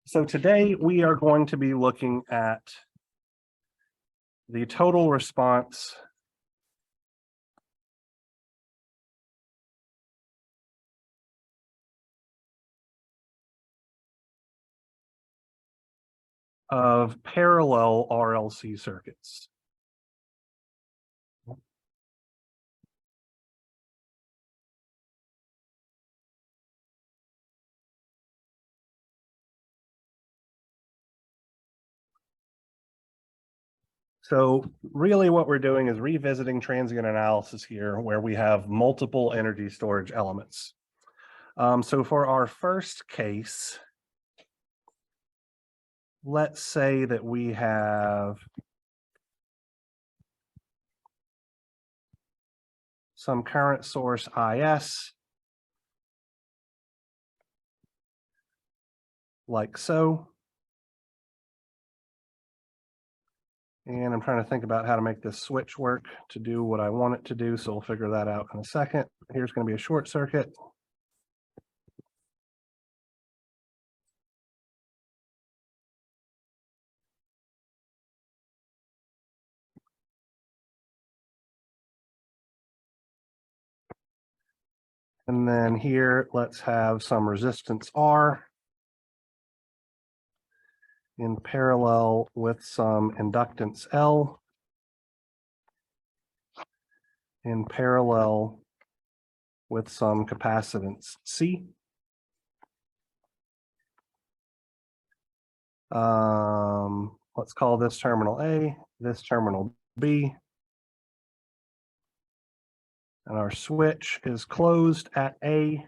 So today we are going to be looking at the total response of parallel RLC circuits. So really what we're doing is revisiting transient analysis here where we have multiple energy storage elements. So for our first case, let's say that we have some current source IS, like so. And I'm trying to think about how to make this switch work to do what I want it to do. So we'll figure that out in a second. Here's going to be a short circuit. And then here, let's have some resistance R in parallel with some inductance L in parallel with some capacitance C. Let's call this terminal A, this terminal B. And our switch is closed at A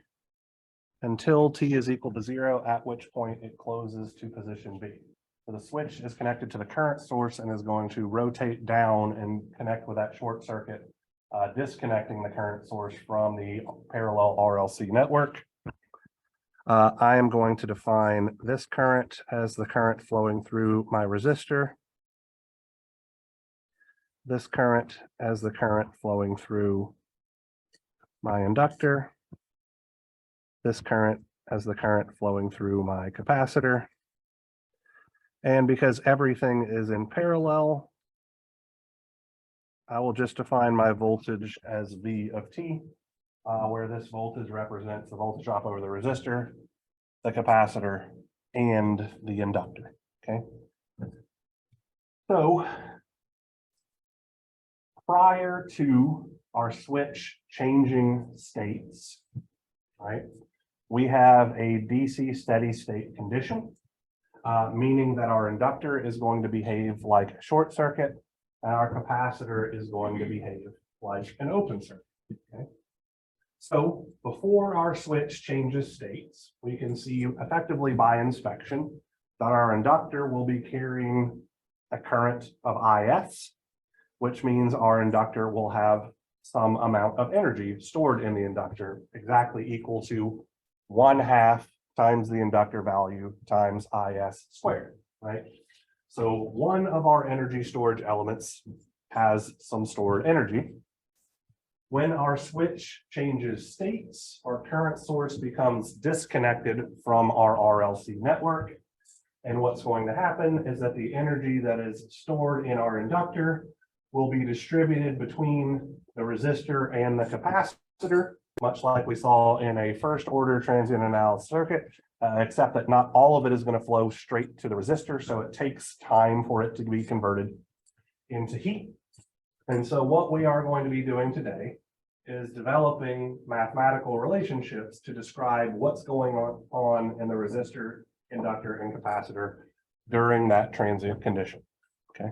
until T is equal to 0, at which point it closes to position B. So the switch is connected to the current source and is going to rotate down and connect with that short circuit, disconnecting the current source from the parallel RLC network. I am going to define this current as the current flowing through my resistor, this current as the current flowing through my inductor, this current as the current flowing through my capacitor. And because everything is in parallel, I will just define my voltage as V of T, where this voltage represents the voltage drop over the resistor, the capacitor, and the inductor, okay? So prior to our switch changing states, right, we have a DC steady state condition, meaning that our inductor is going to behave like a short circuit and our capacitor is going to behave like an open circuit, okay? So before our switch changes states, we can see effectively by inspection that our inductor will be carrying a current of IS, which means our inductor will have some amount of energy stored in the inductor, exactly equal to 1/2 times the inductor value times IS squared, right? So one of our energy storage elements has some stored energy. When our switch changes states, our current source becomes disconnected from our RLC network. And what's going to happen is that the energy that is stored in our inductor will be distributed between the resistor and the capacitor, much like we saw in a first order transient analysis circuit, except that not all of it is going to flow straight to the resistor. So it takes time for it to be converted into heat. And so what we are going to be doing today is developing mathematical relationships to describe what's going on in the resistor, inductor, and capacitor during that transient condition, okay?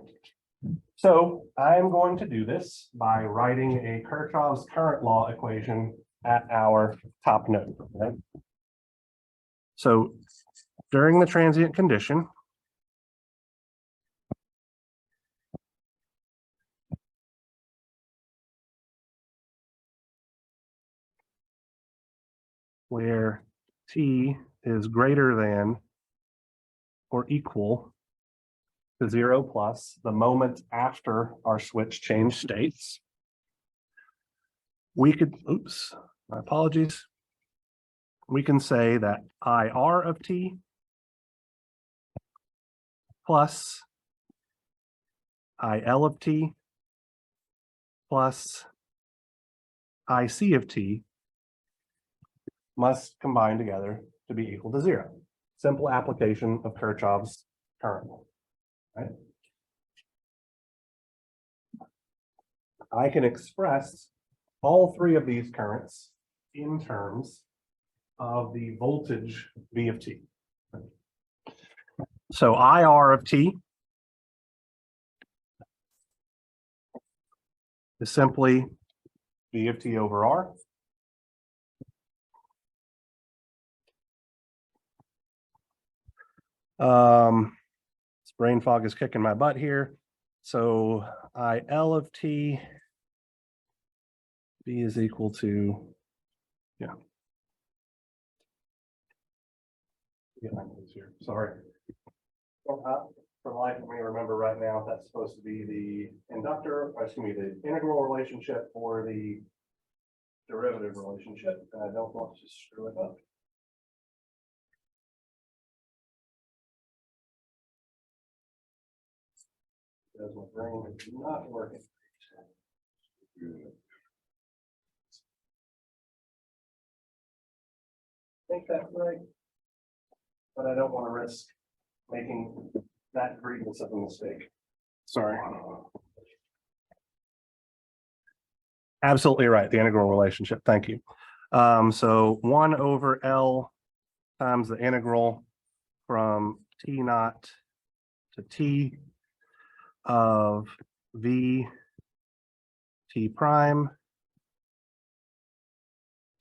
So I'm going to do this by writing a Kirchhoff's current law equation at our top node, okay? So during the transient condition, where T is greater than or equal to 0 plus the moment after our switch change states, we could, oops, my apologies. We can say that IR of T plus IL of t plus IC of t must combine together to be equal to 0. Simple application of Kirchhoff's current law, right? I can express all three of these currents in terms of the voltage V of t. So IR of t is simply V of t over R. This brain fog is kicking my butt here. So IL of t, V is equal to, yeah. Get my notes here. Sorry. For the life of me, remember right now that's supposed to be the inductor, or excuse me, the integral relationship or the derivative relationship, and I don't want to screw it up. Because my brain is not working. I think that's right, but I don't want to risk making that grievous of a mistake. Sorry. Absolutely right, the integral relationship, thank you. So 1 over L times the integral from T naught to T of V T prime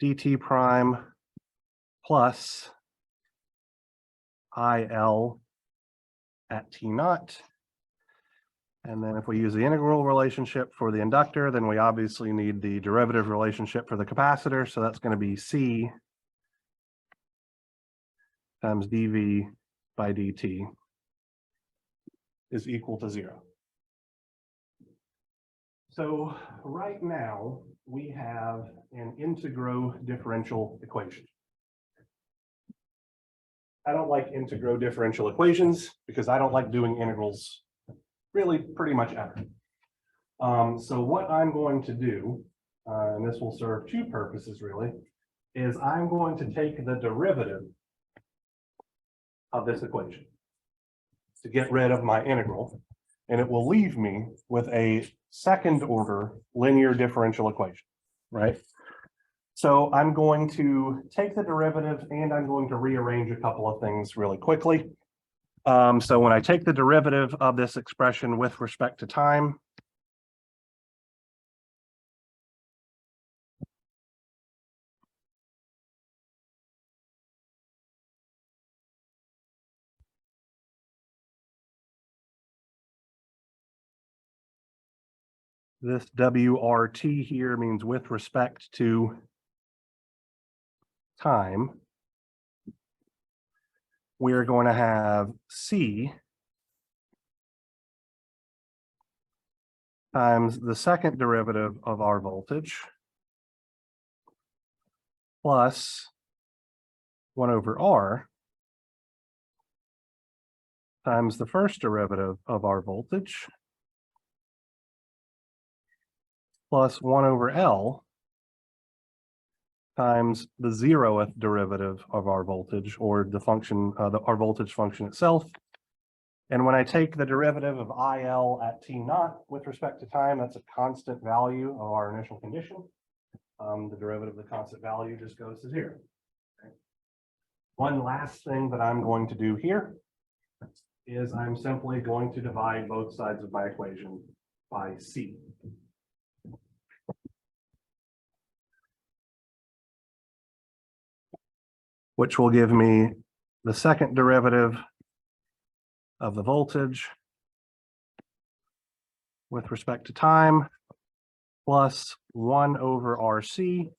dt prime plus IL at T naught. And then if we use the integral relationship for the inductor, then we obviously need the derivative relationship for the capacitor. So that's going to be C times dV by dt is equal to 0. So right now we have an integro differential equation. I don't like integro differential equations because I don't like doing integrals really pretty much ever. So what I'm going to do, and this will serve two purposes really, is I'm going to take the derivative of this equation to get rid of my integral, and it will leave me with a second order linear differential equation, right? So I'm going to take the derivative and I'm going to rearrange a couple of things really quickly. So when I take the derivative of this expression with respect to time, this WRT here means with respect to time. We're going to have C times the second derivative of our voltage plus 1 over R times the first derivative of our voltage plus 1 over L times the 0th derivative of our voltage, or the function, our voltage function itself. And when I take the derivative of IL at T naught with respect to time, that's a constant value of our initial condition. The derivative of the constant value just goes to 0. Okay. One last thing that I'm going to do here is I'm simply going to divide both sides of my equation by C. Which will give me the second derivative of the voltage with respect to time plus 1 over RC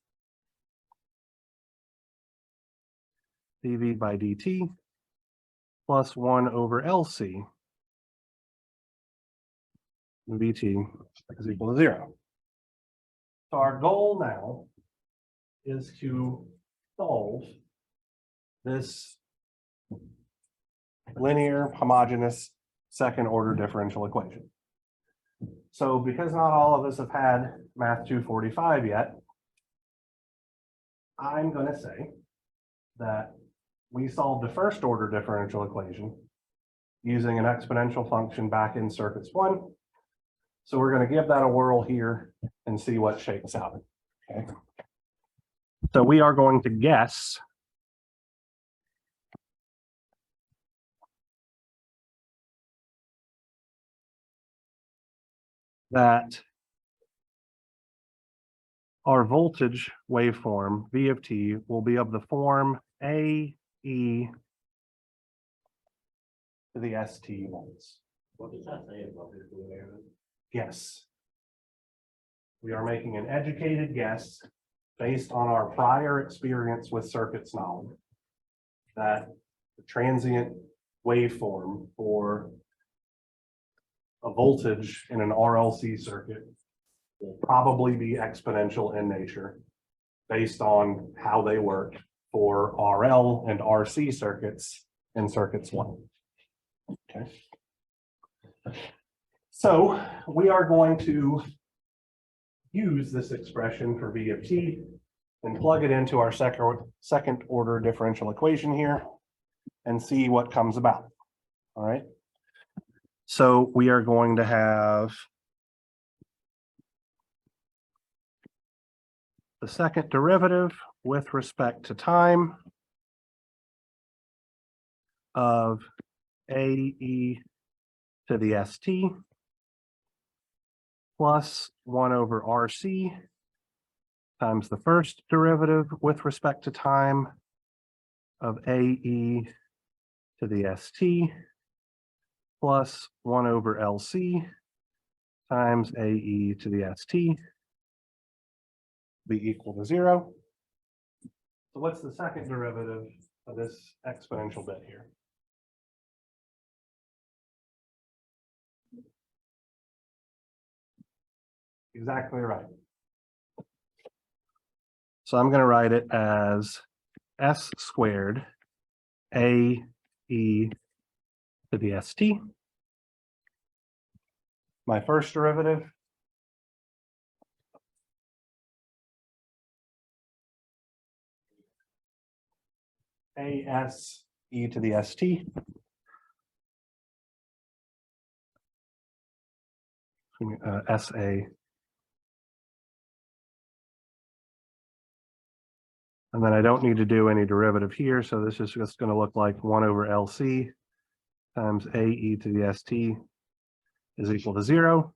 dV by dt plus 1 over LC VT is equal to 0. So our goal now is to solve this linear homogeneous second order differential equation. So because not all of us have had Math 245 yet, I'm going to say that we solved the first order differential equation using an exponential function back in circuits 1. So we're going to give that a whirl here and see what shakes out. Okay. So we are going to guess that our voltage waveform, V of t, will be of the form A, E to the ST volts. What does that say about this? Yes. We are making an educated guess based on our prior experience with circuits knowledge that the transient waveform for a voltage in an RLC circuit will probably be exponential in nature based on how they work for RL and RC circuits in circuits 1. Okay. So we are going to use this expression for V of t and plug it into our second order differential equation here and see what comes about. All right. So we are going to have the second derivative with respect to time of AE to the ST plus 1 over RC times the first derivative with respect to time of AE to the ST plus 1 over LC times AE to the ST be equal to 0. So what's the second derivative of this exponential bit here? Exactly right. So I'm going to write it as S squared AE to the ST. My first derivative AS e to the ST. SA. And then I don't need to do any derivative here, so this is just going to look like 1 over LC times AE to the ST is equal to 0.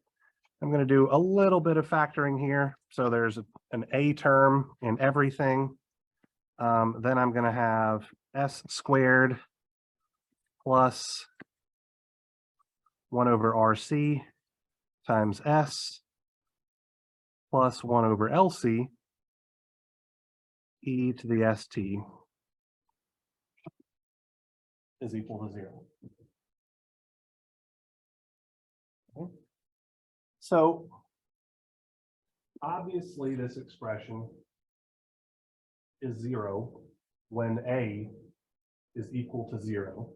I'm going to do a little bit of factoring here. So there's an A term in everything. Then I'm going to have S squared plus 1 over RC times S plus 1 over LC e to the ST is equal to 0. Okay. So obviously this expression is 0 when A is equal to 0.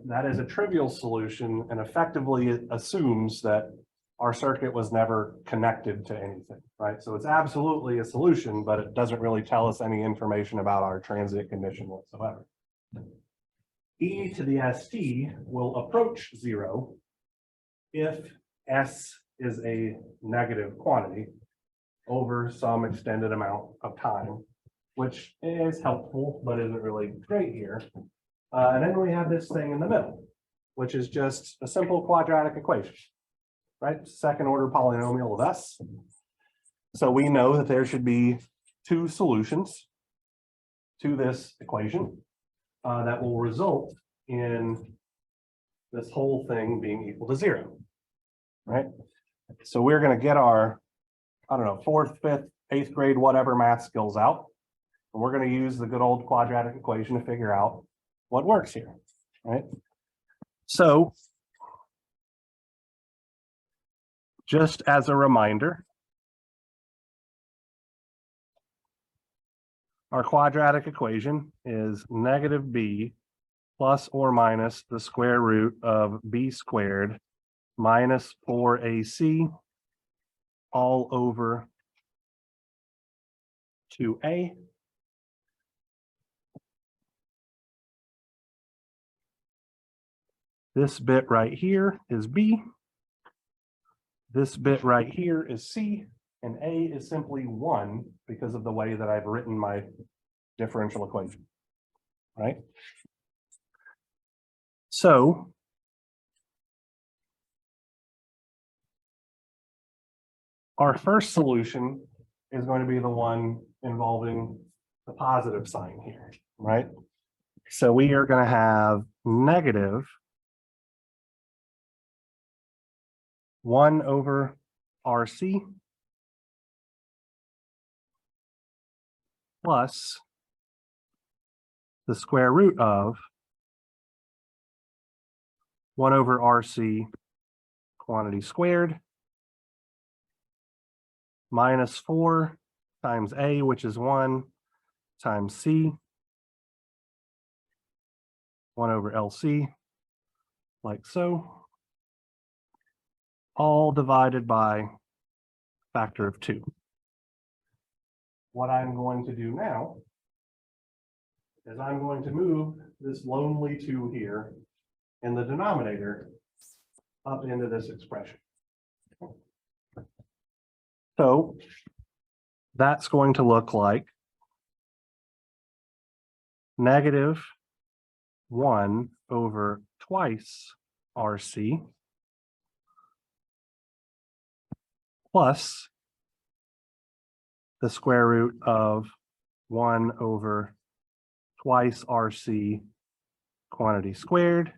That is a trivial solution and effectively assumes that our circuit was never connected to anything, right? So it's absolutely a solution, but it doesn't really tell us any information about our transient condition whatsoever. E to the ST will approach 0 if S is a negative quantity over some extended amount of time, which is helpful, but isn't really great here. And then we have this thing in the middle, which is just a simple quadratic equation, right? Second order polynomial of S. So we know that there should be 2 solutions to this equation that will result in this whole thing being equal to 0, right? So we're going to get our, I don't know, 4th, 5th, 8th grade, whatever math skills out. And we're going to use the good old quadratic equation to figure out what works here, right? So just as a reminder, our quadratic equation is negative b plus or minus the square root of b squared minus 4ac all over 2a. This bit right here is b. This bit right here is c, and a is simply 1 because of the way that I've written my differential equation, right? So our first solution is going to be the one involving the positive sign here, right? So we are going to have negative 1 over RC plus the square root of 1 over RC quantity squared minus 4 times A, which is 1, times C, 1 over LC, like so, all divided by factor of 2. What I'm going to do now is I'm going to move this lonely 2 here in the denominator up into this expression. So that's going to look like negative 1 over twice RC plus the square root of 1 over twice RC quantity squared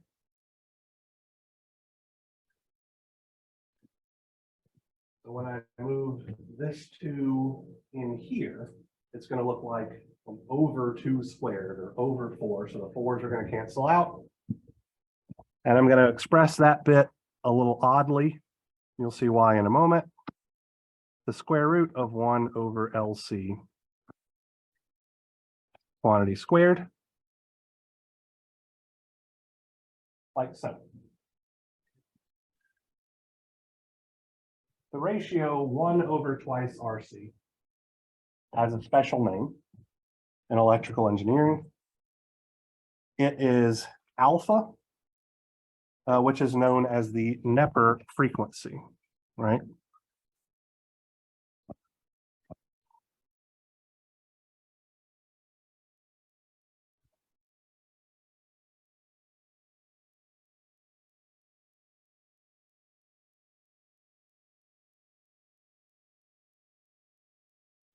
So when I move this 2 in here, it's going to look like over 2 squared or over 4. So the 4s are going to cancel out. And I'm going to express that bit a little oddly. You'll see why in a moment. The square root of 1 over LC quantity squared, like so. The ratio 1 over twice RC has a special name in electrical engineering. It is alpha, which is known as the Neper frequency, right?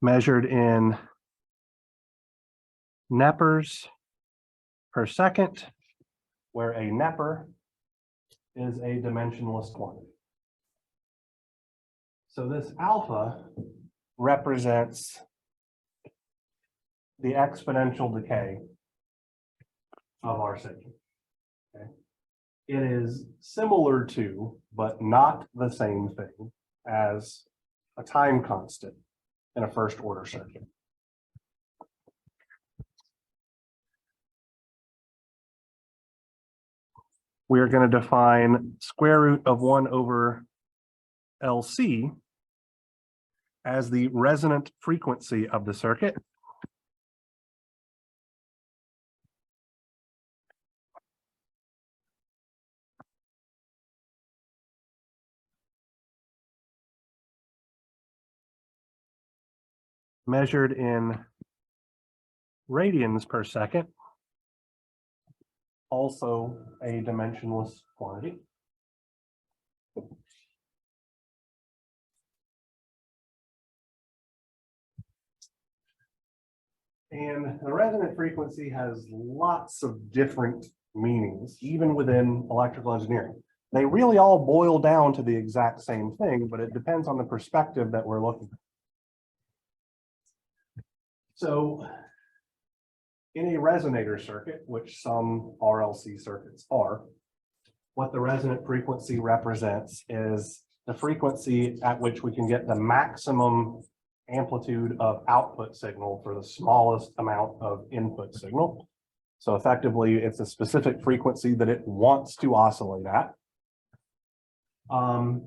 Measured in Nepers per second, where a Neper is a dimensionless quantity. So this alpha represents the exponential decay of our signal. Okay. It is similar to, but not the same thing as a time constant in a first order circuit. We are going to define square root of 1 over LC as the resonant frequency of the circuit. Measured in radians per second, also a dimensionless quantity. And the resonant frequency has lots of different meanings, even within electrical engineering. They really all boil down to the exact same thing, but it depends on the perspective that we're looking at. So in a resonator circuit, which some RLC circuits are, what the resonant frequency represents is the frequency at which we can get the maximum amplitude of output signal for the smallest amount of input signal. So effectively, it's a specific frequency that it wants to oscillate at.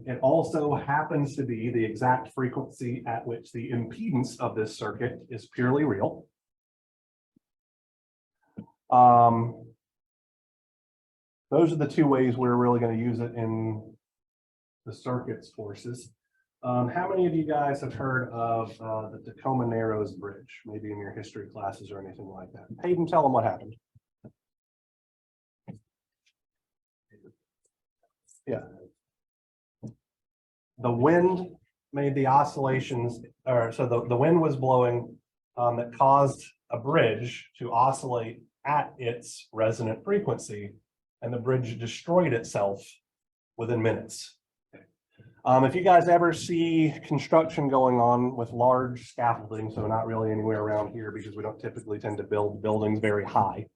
It also happens to be the exact frequency at which the impedance of this circuit is purely real. Those are the two ways we're really going to use it in the circuits courses. How many of you guys have heard of the Tacoma Narrows Bridge, maybe in your history classes or anything like that? Hayden, tell them what happened. Yeah. The wind made the oscillations, or so the wind was blowing that caused a bridge to oscillate at its resonant frequency, and the bridge destroyed itself within minutes. If you guys ever see construction going on with large scaffolding, so not really anywhere around here because we don't typically tend to build buildings very high.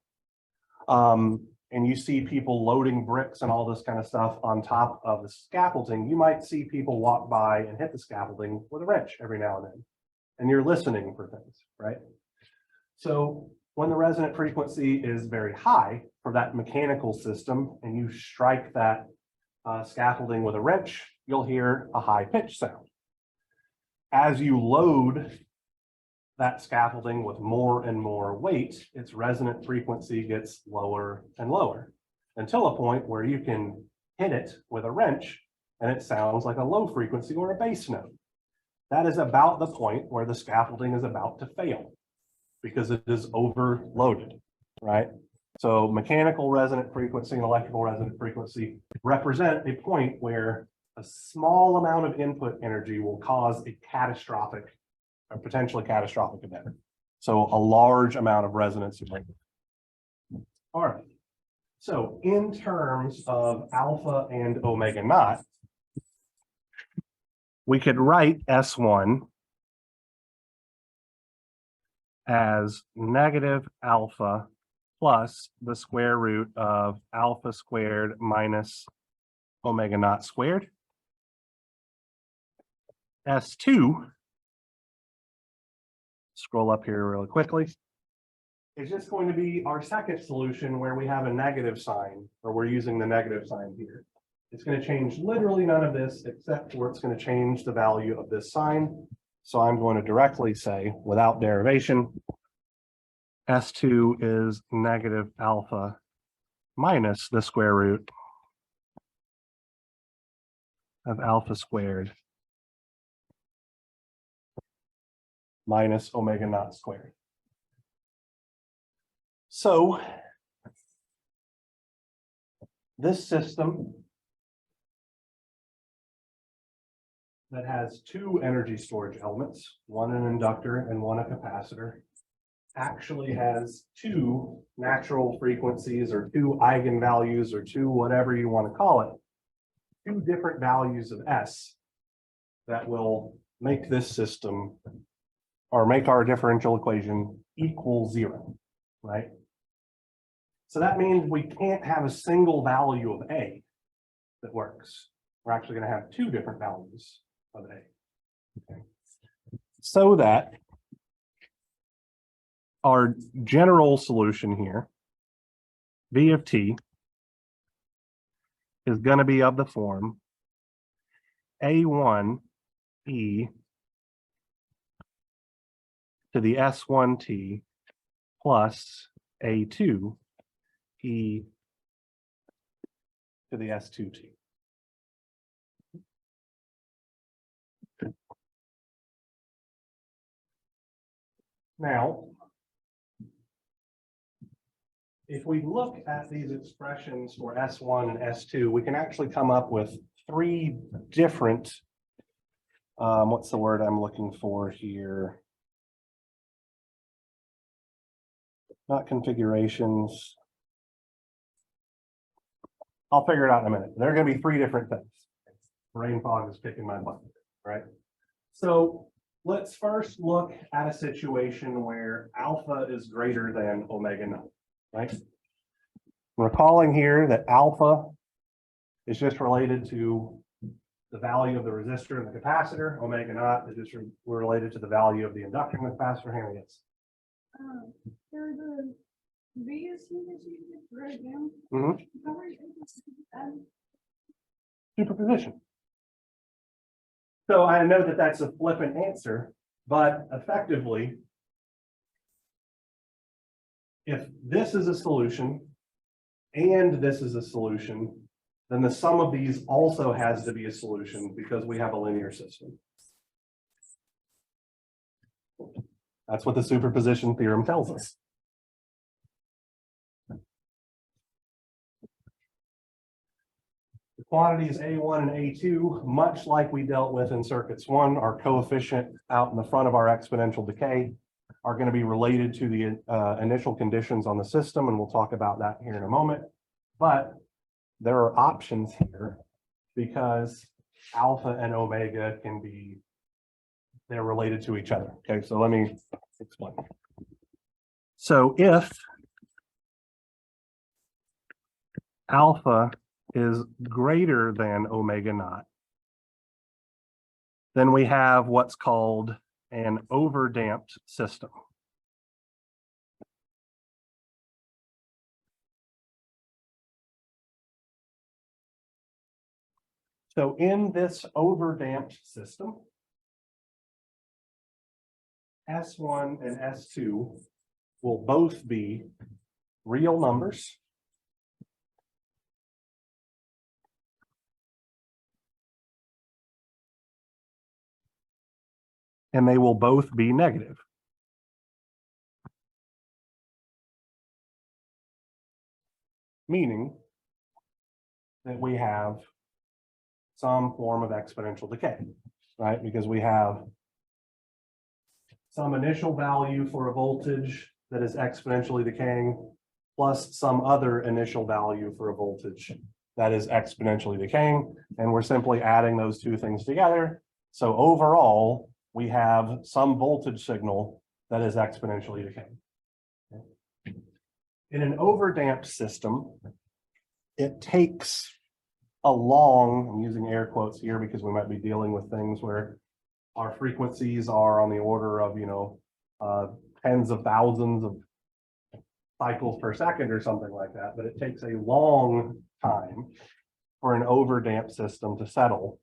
And you see people loading bricks and all this kind of stuff on top of the scaffolding, you might see people walk by and hit the scaffolding with a wrench every now and then. And you're listening for things, right? So when the resonant frequency is very high for that mechanical system and you strike that scaffolding with a wrench, you'll hear a high pitch sound. As you load that scaffolding with more and more weight, its resonant frequency gets lower and lower until a point where you can hit it with a wrench and it sounds like a low frequency or a bass note. That is about the point where the scaffolding is about to fail because it is overloaded, right? So mechanical resonant frequency and electrical resonant frequency represent a point where a small amount of input energy will cause a catastrophic, a potentially catastrophic event. So a large amount of resonance. All right. So in terms of alpha and omega naught, we could write S1 as negative alpha plus the square root of alpha squared minus omega naught squared. S2, scroll up here really quickly, is just going to be our second solution where we have a negative sign, or we're using the negative sign here. It's going to change literally none of this except for it's going to change the value of this sign. So I'm going to directly say, without derivation, S2 is negative alpha minus the square root of alpha squared minus omega naught squared. So this system that has two energy storage elements, one an inductor and one a capacitor, actually has two natural frequencies or two eigenvalues or two whatever you want to call it, two different values of S that will make this system or make our differential equation equal zero, right? So that means we can't have a single value of A that works. We're actually going to have two different values of A. Okay. So that our general solution here, V of t, is going to be of the form A1 e to the S1t plus A2 e to the S2t. Now, if we look at these expressions for S1 and S2, we can actually come up with three different, what's the word I'm looking for here? Not configurations. I'll figure it out in a minute. There are going to be three different things. Brain fog is kicking my butt, right? So let's first look at a situation where alpha is greater than omega naught, right? Recalling here that alpha is just related to the value of the resistor and the capacitor. Omega naught is just related to the value of the inductor and the capacitor. Here it is. Very good. Do you see that you did right now? Mhm. How are you able to do that? Superposition. So I know that that's a flippant answer, but effectively, if this is a solution and this is a solution, then the sum of these also has to be a solution because we have a linear system. That's what the superposition theorem tells us. The quantities A1 and A2, much like we dealt with in circuits 1, our coefficient out in the front of our exponential decay are going to be related to the initial conditions on the system, and we'll talk about that here in a moment. But there are options here because alpha and omega can be, they're related to each other. Okay, so let me explain. So if alpha is greater than omega naught, then we have what's called an overdamped system. So in this overdamped system, S1 and S2 will both be real numbers. And they will both be negative. Meaning that we have some form of exponential decay, right? Because we have some initial value for a voltage that is exponentially decaying, plus some other initial value for a voltage that is exponentially decaying. And we're simply adding those two things together. So overall, we have some voltage signal that is exponentially decaying. In an overdamped system, it takes a long, I'm using air quotes here because we might be dealing with things where our frequencies are on the order of, tens of thousands of cycles per second or something like that, but it takes a long time for an overdamped system to settle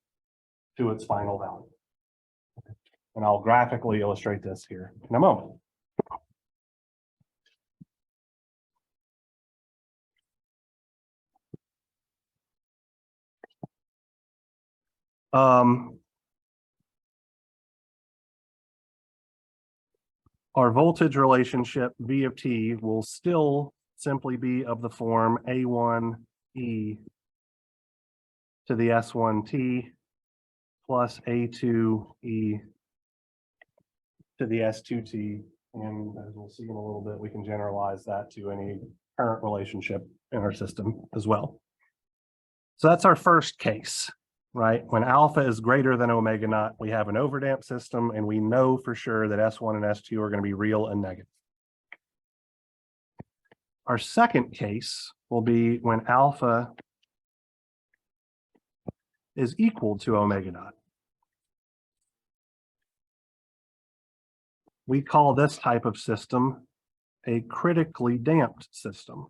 to its final value. And I'll graphically illustrate this here in a moment. Our voltage relationship V of t will still simply be of the form A1e to the S1t plus A2e to the S2t. And as we'll see in a little bit, we can generalize that to any current relationship in our system as well. So that's our first case, right? When alpha is greater than omega naught, we have an overdamped system, and we know for sure that S1 and S2 are going to be real and negative. Our second case will be when alpha is equal to omega naught. We call this type of system a critically damped system.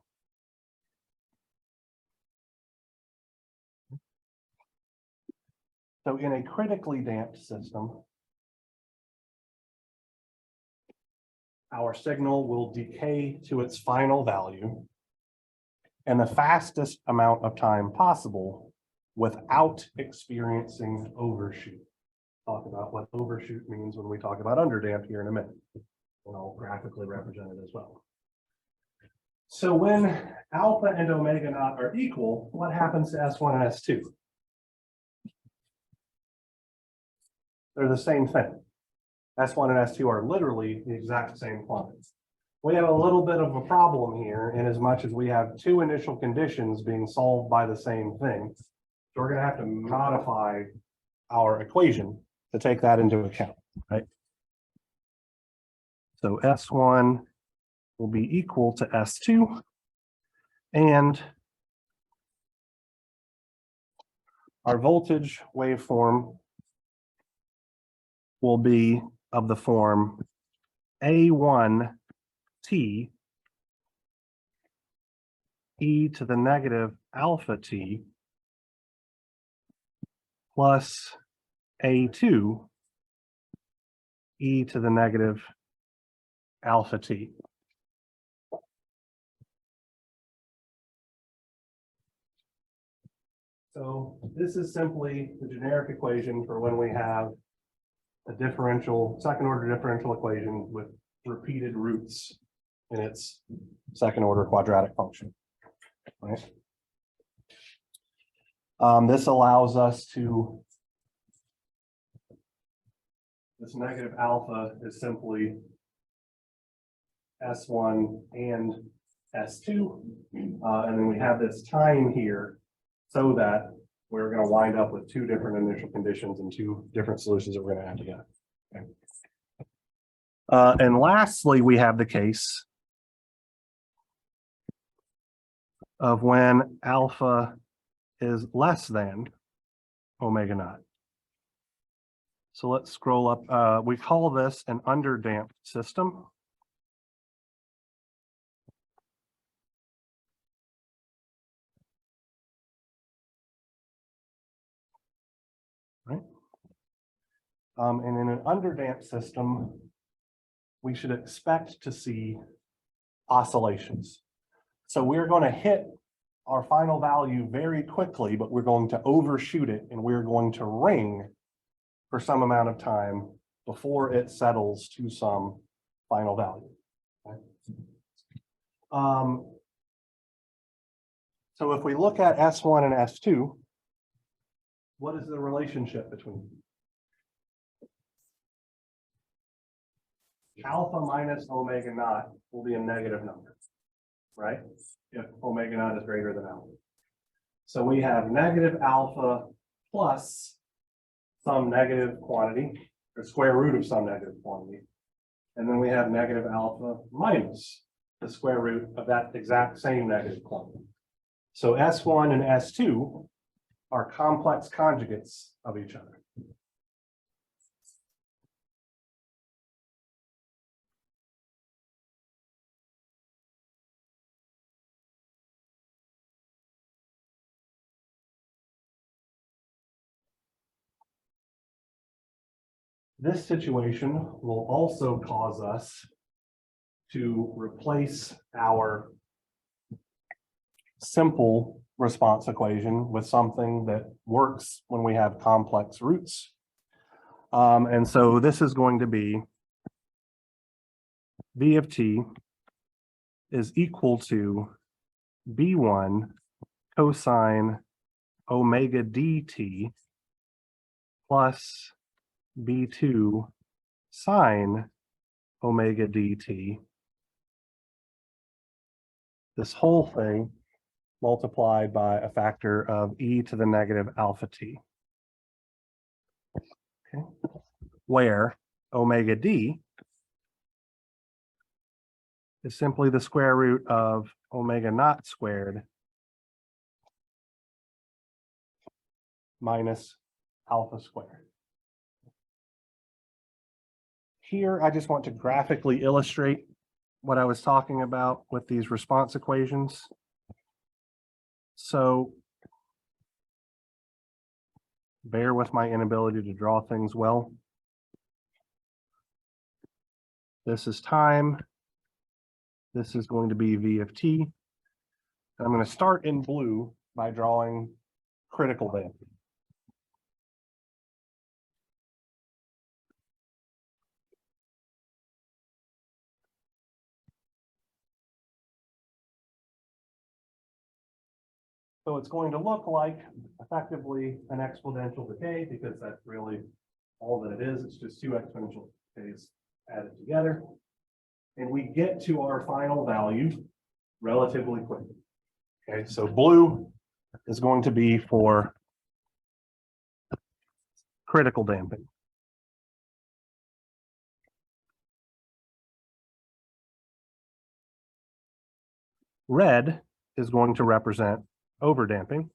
So in a critically damped system, our signal will decay to its final value in the fastest amount of time possible without experiencing overshoot. Talk about what overshoot means when we talk about underdamped here in a minute. And I'll graphically represent it as well. So when alpha and omega naught are equal, what happens to S1 and S2? They're the same thing. S1 and S2 are literally the exact same quantities. We have a little bit of a problem here in as much as we have two initial conditions being solved by the same thing. So we're going to have to modify our equation to take that into account, right? So S1 will be equal to S2, and our voltage waveform will be of the form A1t e to the negative alpha t plus a2 e to the negative alpha t. So this is simply the generic equation for when we have a differential, second order differential equation with repeated roots in its second order quadratic function. Right? This allows us to, this negative alpha is simply S1 and S2. And then we have this time here so that we're going to wind up with two different initial conditions and two different solutions that we're going to add together. Okay. And lastly, we have the case of when alpha is less than omega naught. So let's scroll up. We call this an underdamped system. Right. And in an underdamped system, we should expect to see oscillations. So we're going to hit our final value very quickly, but we're going to overshoot it and we're going to ring for some amount of time before it settles to some final value. Okay. So if we look at S1 and S2, what is the relationship between them? Alpha minus omega naught will be a negative number, right? If omega naught is greater than alpha. So we have negative alpha plus some negative quantity, or square root of some negative quantity. And then we have negative alpha minus the square root of that exact same negative quantity. So S1 and S2 are complex conjugates of each other. This situation will also cause us to replace our simple response equation with something that works when we have complex roots. And so this is going to be V of t is equal to B1 cosine omega dt plus B2 sine omega dt. This whole thing multiplied by a factor of e to the negative alpha t. Okay. Where omega d is simply the square root of omega naught squared minus alpha squared. Here, I just want to graphically illustrate what I was talking about with these response equations. So bear with my inability to draw things well. This is time. This is going to be V of t. And I'm going to start in blue by drawing critical damping. So it's going to look like effectively an exponential decay because that's really all that it is. It's just two exponential decays added together. And we get to our final value relatively quickly. Okay, so blue is going to be for critical damping. Red is going to represent overdamping.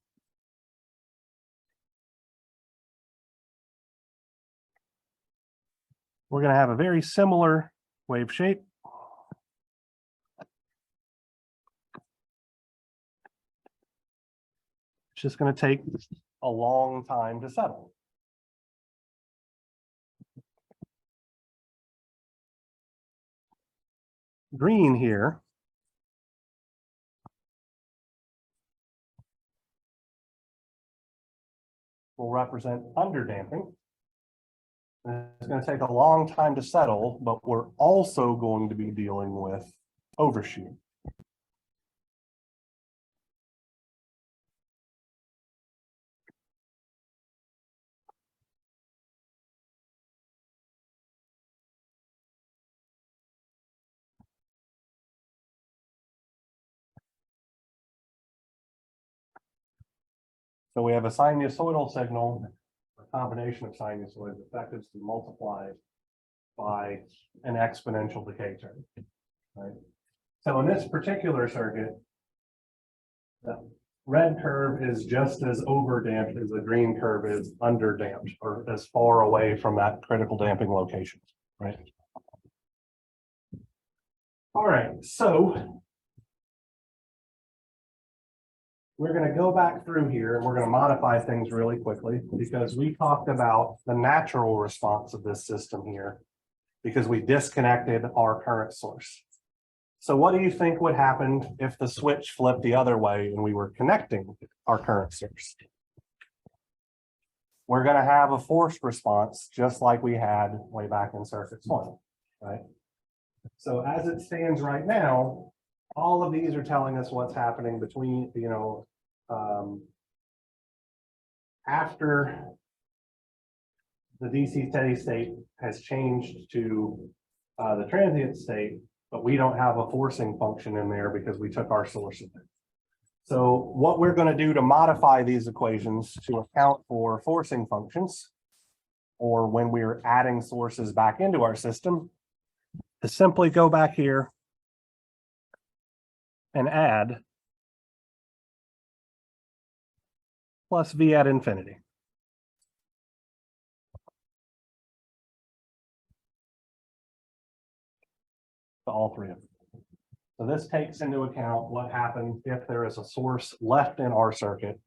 We're going to have a very similar wave shape. It's just going to take a long time to settle. Green here will represent underdamping. And it's going to take a long time to settle, but we're also going to be dealing with overshoot. So we have a sinusoidal signal, a combination of sinusoids effectively multiplied by an exponential decay term, right? So in this particular circuit, the red curve is just as overdamped as the green curve is underdamped, or as far away from that critical damping location, right? All right, so we're going to go back through here and we're going to modify things really quickly because we talked about the natural response of this system here because we disconnected our current source. So what do you think would happen if the switch flipped the other way and we were connecting our current source? We're going to have a forced response just like we had way back in circuit 1, right? So as it stands right now, all of these are telling us what's happening between, after the DC steady state has changed to the transient state, but we don't have a forcing function in there because we took our source of it. So what we're going to do to modify these equations to account for forcing functions, or when we're adding sources back into our system, is simply go back here and add plus V at infinity. To all three of them. So this takes into account what happens if there is a source left in our circuit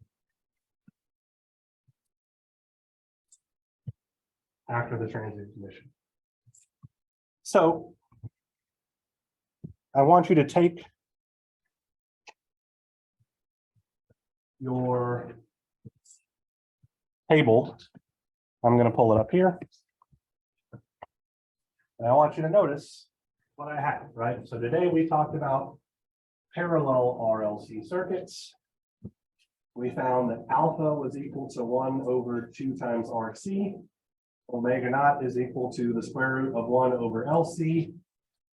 after the transient condition. So I want you to take your table. I'm going to pull it up here. And I want you to notice what I have, right? So today we talked about parallel RLC circuits. We found that alpha was equal to 1 over 2 times RC. Omega naught is equal to the square root of 1 over LC.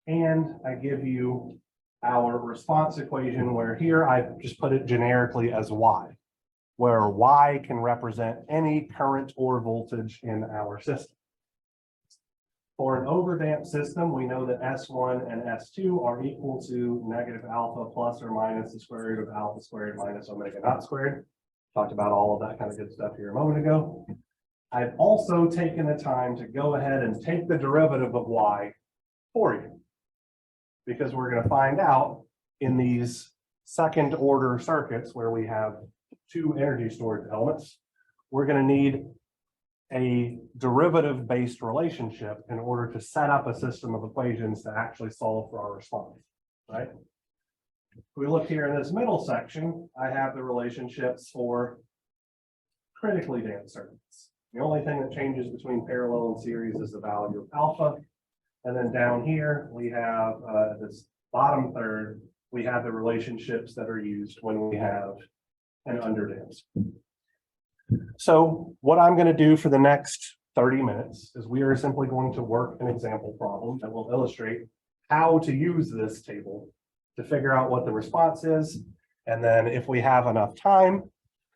And I give you our response equation where here I just put it generically as Y, where Y can represent any current or voltage in our system. For an overdamped system, we know that S1 and S2 are equal to negative alpha plus or minus the square root of alpha squared minus omega naught squared. Talked about all of that kind of good stuff here a moment ago. I've also taken the time to go ahead and take the derivative of Y for you, because we're going to find out in these second order circuits where we have 2 energy storage elements, we're going to need a derivative based relationship in order to set up a system of equations to actually solve for our response, right? If we look here in this middle section, I have the relationships for critically damped circuits. The only thing that changes between parallel and series is the value of alpha. And then down here, we have this bottom third, we have the relationships that are used when we have an underdamped. So what I'm going to do for the next 30 minutes is we are simply going to work an example problem that will illustrate how to use this table to figure out what the response is. And then if we have enough time,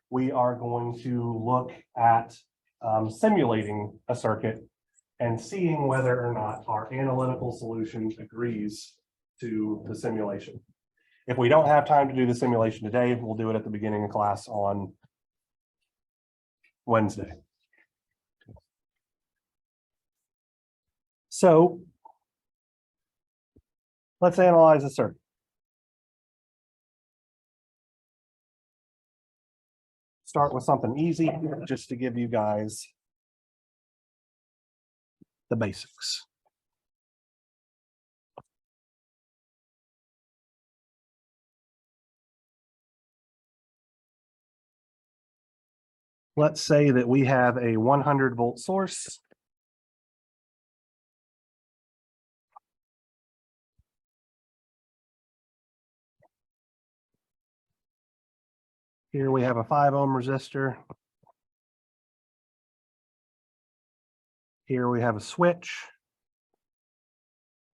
we are going to look at simulating a circuit and seeing whether or not our analytical solution agrees to the simulation. If we don't have time to do the simulation today, we'll do it at the beginning of class on Wednesday. So let's analyze the circuit. start with something easy, just to give you guys the basics. Let's say that we have a 100-volt source. Here we have a 5 ohm resistor. Here we have a switch.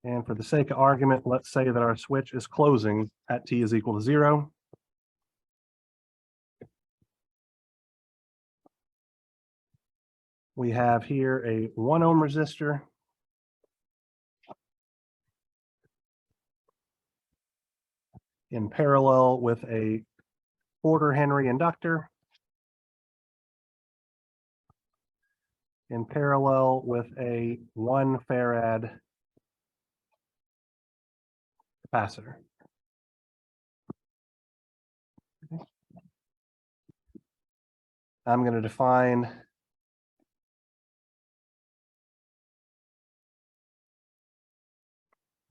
And for the sake of argument, let's say that our switch is closing at t is equal to 0. We have here a 1 ohm resistor. In parallel with a 1/4 Henry inductor. In parallel with a 1 farad capacitor. I'm going to define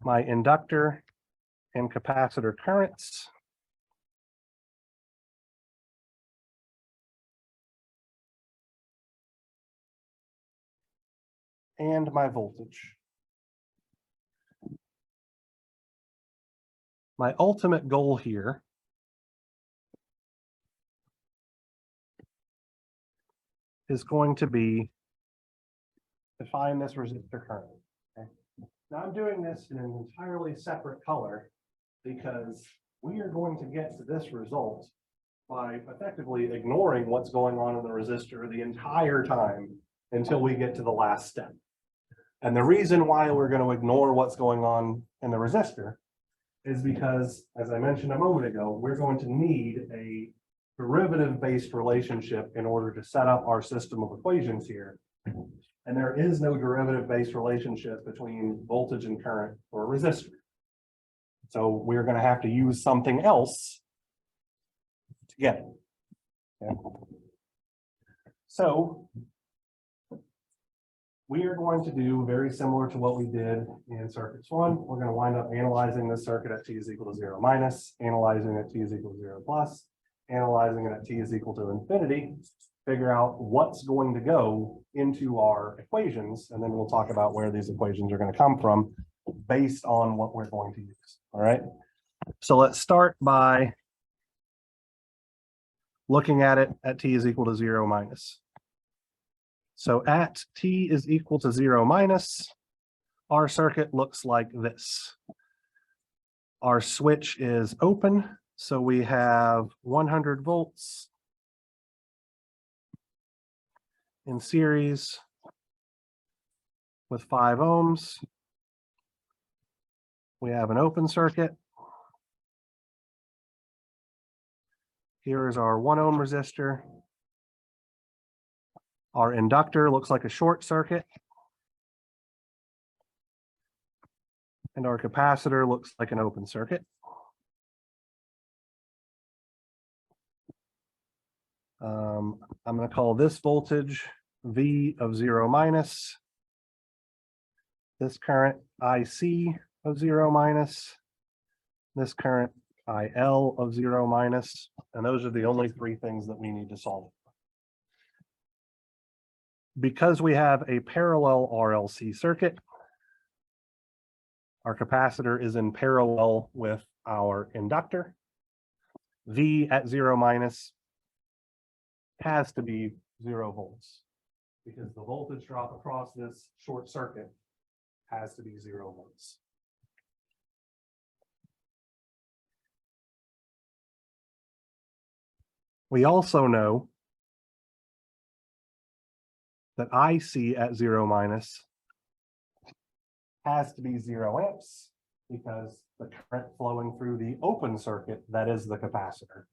my inductor and capacitor currents. And my voltage. My ultimate goal here is going to be to find this resistor current. Okay? Now I'm doing this in an entirely separate color because we are going to get to this result by effectively ignoring what's going on in the resistor the entire time until we get to the last step. And the reason why we're going to ignore what's going on in the resistor is because, as I mentioned a moment ago, we're going to need a derivative-based relationship in order to set up our system of equations here. And there is no derivative-based relationship between voltage and current for a resistor. So we're going to have to use something else to get it. Okay. So we are going to do very similar to what we did in circuits 1. We're going to wind up analyzing this circuit at t is equal to 0 minus, analyzing at t is equal to 0 plus, analyzing it at t is equal to infinity, figure out what's going to go into our equations, and then we'll talk about where these equations are going to come from based on what we're going to use. All right. So let's start by looking at it at t is equal to 0 minus. So at t is equal to 0 minus, our circuit looks like this. Our switch is open, so we have 100 volts in series with 5 ohms. We have an open circuit. Here is our 1 ohm resistor. Our inductor looks like a short circuit. And our capacitor looks like an open circuit. I'm going to call this voltage V of 0 minus. This current IC of 0 minus. This current IL of 0 minus. And those are the only 3 things that we need to solve. Because we have a parallel RLC circuit, our capacitor is in parallel with our inductor. V at 0 minus has to be 0 volts because the voltage drop across this short circuit has to be 0 volts. We also know that IC at 0 minus has to be 0 amps because the current flowing through the open circuit, that is the capacitor,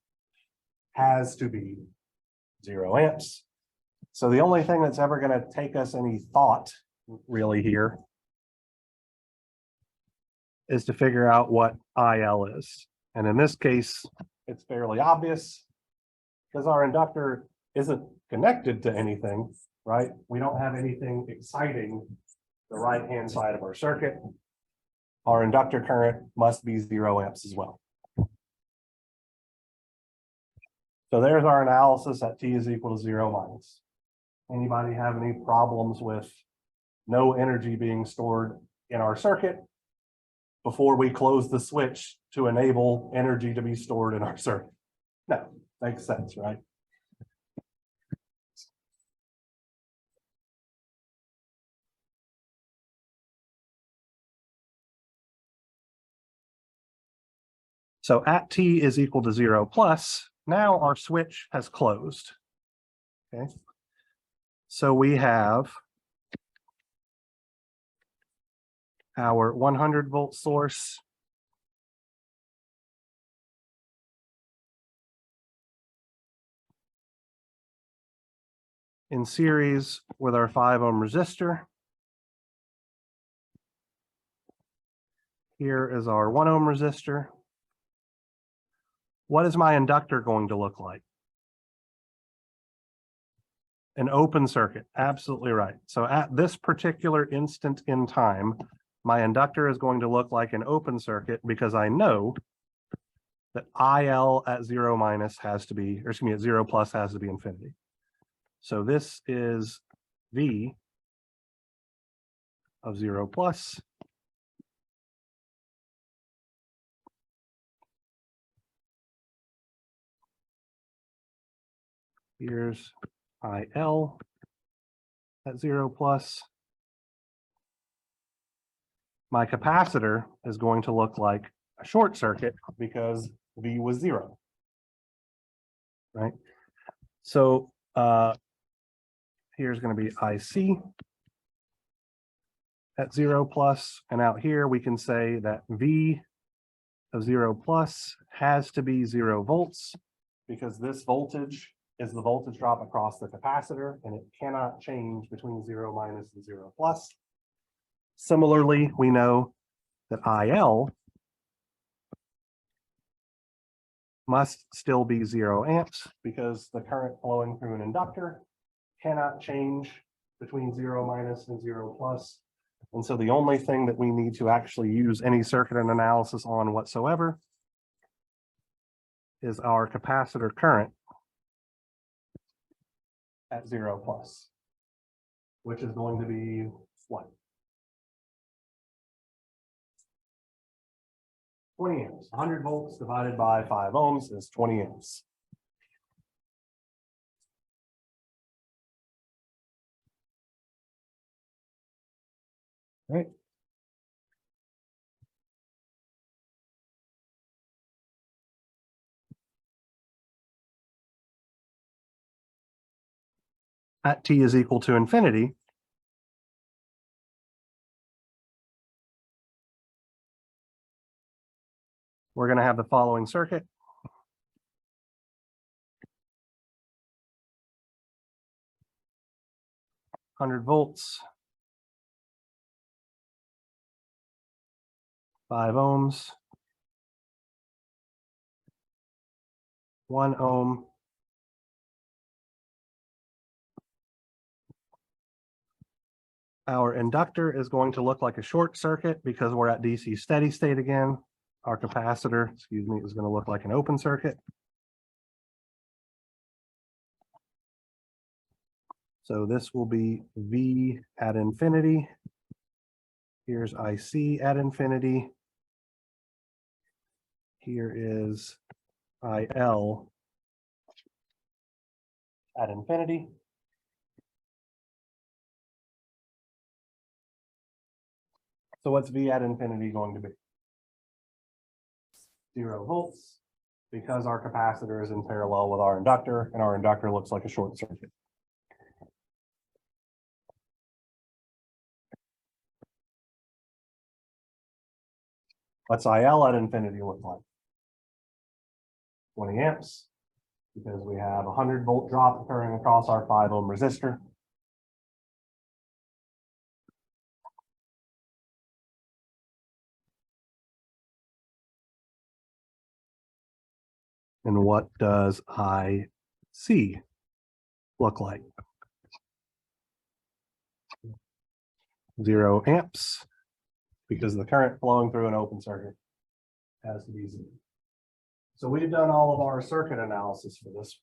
has to be 0 amps. So the only thing that's ever going to take us any thought really here is to figure out what IL is. And in this case, it's fairly obvious. because our inductor isn't connected to anything, right? We don't have anything exciting the right-hand side of our circuit. Our inductor current must be 0 amps as well. So there's our analysis at T is equal to 0 minus. Anybody have any problems with no energy being stored in our circuit before we close the switch to enable energy to be stored in our circuit? No, makes sense, right? So at T is equal to 0 plus, now our switch has closed. Okay. So we have our 100 volt source in series with our 5 ohm resistor. Here is our 1 ohm resistor. What is my inductor going to look like? An open circuit, absolutely right. So at this particular instant in time, my inductor is going to look like an open circuit because I know that IL at 0 minus has to be, or excuse me, at 0 plus has to be infinity. So this is V of 0 plus. Here's IL at 0 plus. My capacitor is going to look like a short circuit because V was 0. Right? So here's going to be IC at 0 plus, and out here we can say that V of 0 plus has to be 0 volts because this voltage is the voltage drop across the capacitor and it cannot change between 0 minus and 0 plus. Similarly, we know that IL must still be 0 amps because the current flowing through an inductor cannot change between 0 minus and 0 plus. And so the only thing that we need to actually use any circuit and analysis on whatsoever is our capacitor current at 0 plus, which is going to be what? 20 amps. 100 volts divided by 5 ohms is 20 amps. Right. At T is equal to infinity, we're going to have the following circuit. $100 5 ohms, 1 ohm, our inductor is going to look like a short circuit because we're at DC steady state again. Our capacitor, excuse me, is going to look like an open circuit. So this will be V at infinity. Here's IC at infinity. Here is IL at infinity. So what's V at infinity going to be? 0 volts, because our capacitor is in parallel with our inductor, and our inductor looks like a short circuit. What's IL at infinity look like? 20 amps, because we have a 100 volt drop occurring across our 5 ohm resistor. And what does IC C look like? 0 amps, because the current flowing through an open circuit has to be 0. So we've done all of our circuit analysis for this.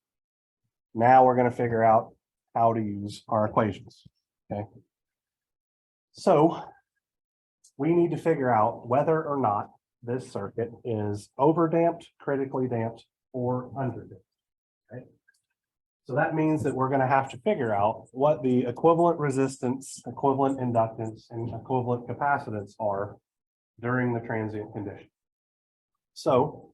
Now we're going to figure out how to use our equations. Okay. So we need to figure out whether or not this circuit is overdamped, critically damped, or underdamped. Okay. So that means that we're going to have to figure out what the equivalent resistance, equivalent inductance, and equivalent capacitance are during the transient condition. So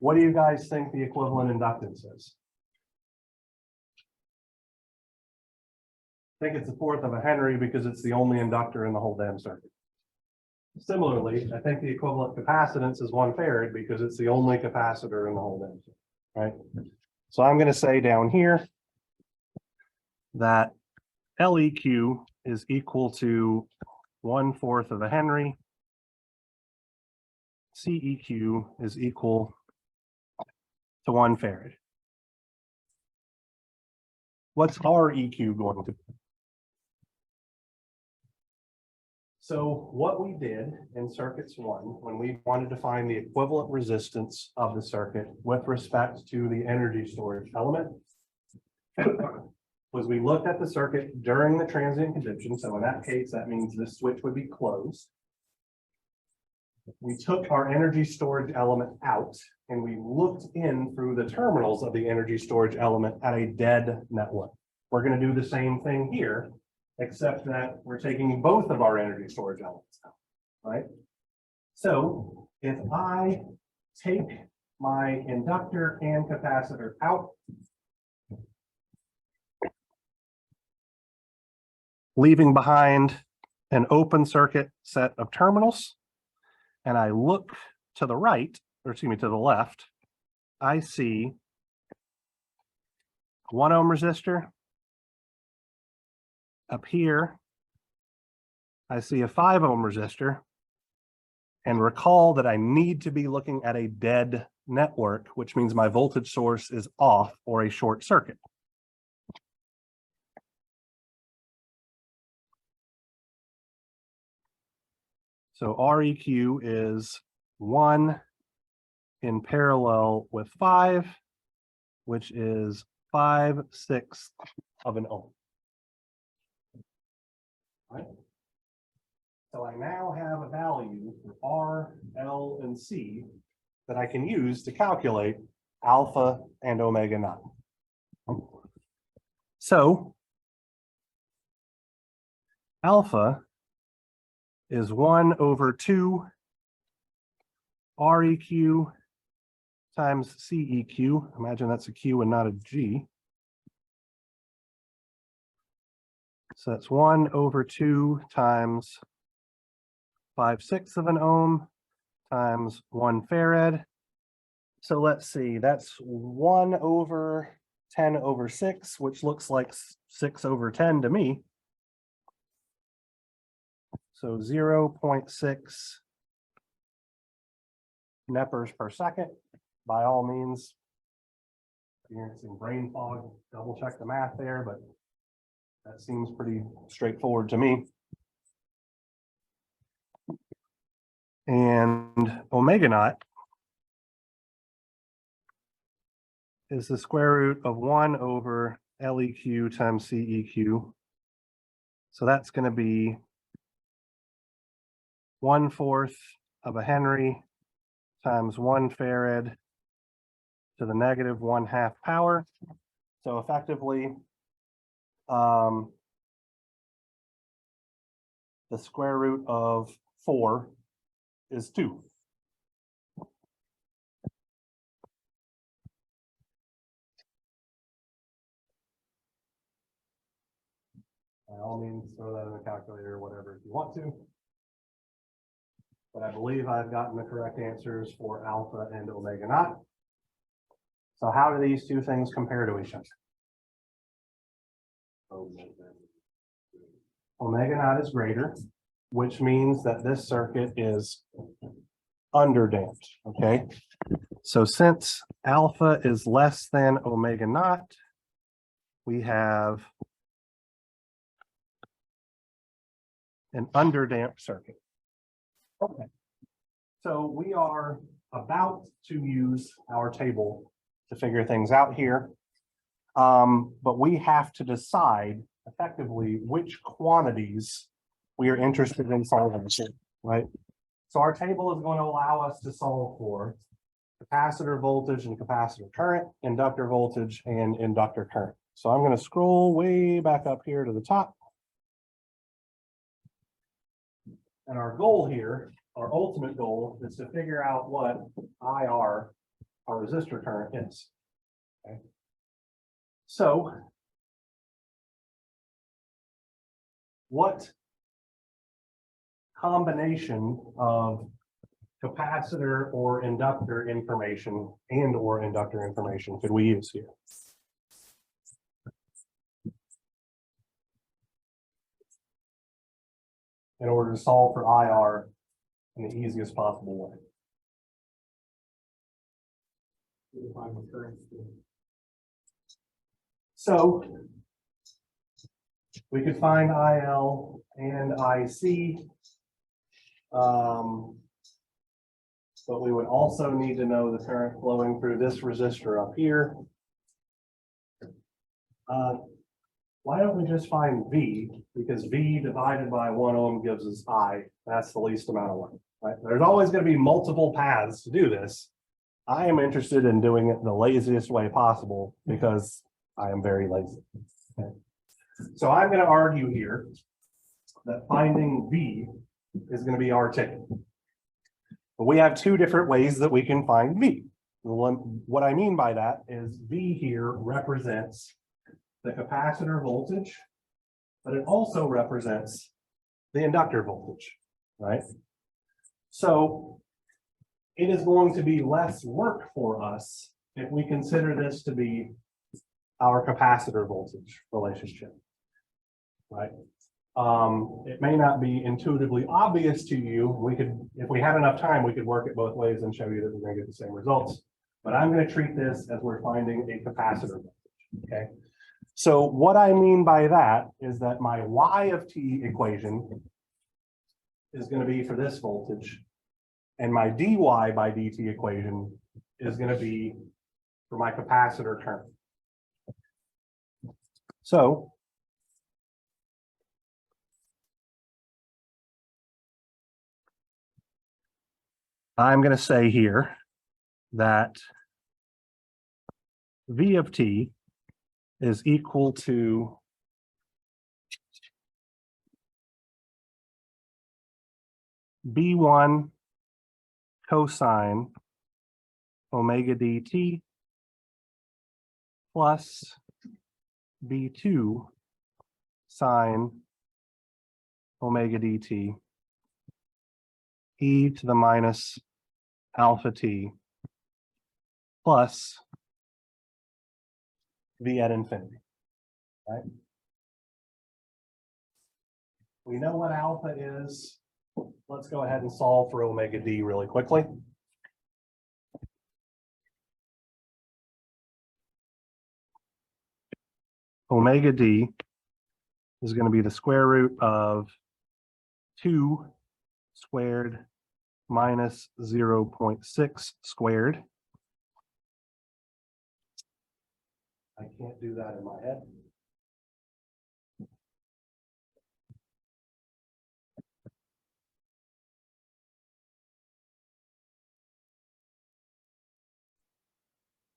what do you guys think the equivalent inductance is? I think it's 1/4 of a Henry because it's the only inductor in the whole damn circuit. Similarly, I think the equivalent capacitance is 1 farad because it's the only capacitor in the whole damn circuit, right? So I'm going to say down here that LEQ is equal to 1/4 of a Henry. CEQ is equal to 1 farad. What's our EQ going to be? So what we did in circuits 1, when we wanted to find the equivalent resistance of the circuit with respect to the energy storage element, was we looked at the circuit during the transient condition. So in that case, that means this switch would be closed. We took our energy storage element out and we looked in through the terminals of the energy storage element at a dead network. We're going to do the same thing here, except that we're taking both of our energy storage elements out, right? So if I take my inductor and capacitor out, leaving behind an open circuit set of terminals, and I look to the right, or excuse me, to the left, I see 1 ohm resistor. Up here, I see a 5 ohm resistor. And recall that I need to be looking at a dead network, which means my voltage source is off or a short circuit. So REQ is 1 in parallel with 5, which is 5/6 of an ohm. Right? So I now have a value for R, L, and C that I can use to calculate alpha and omega naught. So alpha is 1/2 REQ times CEQ. Imagine that's a Q and not a G. So that's 1/2 times 5/6 of an ohm times 1 farad. So let's see, that's 1/10/6, which looks like 6/10 to me. So 0.6 nepers per second. By all means, experiencing brain fog, double check the math there, but that seems pretty straightforward to me. And omega naught is the square root of 1/LEQ times CEQ. So that's going to be 1/4 of a Henry times 1 farad to the negative 1/2 power. So effectively, the square root of 4 is 2. By all means, throw that in the calculator or whatever if you want to. But I believe I've gotten the correct answers for alpha and omega naught. So how do these two things compare to each other? Omega naught is greater, which means that this circuit is underdamped, okay? So since alpha is less than omega naught, we have an underdamped circuit. Okay. So we are about to use our table to figure things out here. But we have to decide effectively which quantities we are interested in solving, right? So our table is going to allow us to solve for capacitor voltage and capacitor current, inductor voltage and inductor current. So I'm going to scroll way back up here to the top. And our goal here, our ultimate goal, is to figure out what IR, our resistor current, is. Okay. So what combination of capacitor or inductor information could we use here? In order to solve for IR in the easiest possible way. So we could find IL and IC. But we would also need to know the current flowing through this resistor up here. Why don't we just find V? Because V divided by 1 ohm gives us I. That's the least amount of work, right? There's always going to be multiple paths to do this. I am interested in doing it the laziest way possible because I am very lazy. Okay. So I'm going to argue here that finding V is going to be our ticket. But we have two different ways that we can find V. What I mean by that is V here represents the capacitor voltage, but it also represents the inductor voltage, right? So it is going to be less work for us if we consider this to be our capacitor voltage relationship, right? It may not be intuitively obvious to you. We could, if we had enough time, we could work it both ways and show you that we're going to get the same results. But I'm going to treat this as we're finding a capacitor voltage, okay? So what I mean by that is that my Y of t equation is going to be for this voltage, and my dy by dt equation is going to be for my capacitor current. So I'm going to say here that V of t is equal to B1 cosine omega dt plus B2 sine omega dt e to the minus alpha t plus V at infinity, right? We know what alpha is. Let's go ahead and solve for omega d really quickly. Omega d is going to be the square root of 2 squared minus 0.6 squared. I can't do that in my head.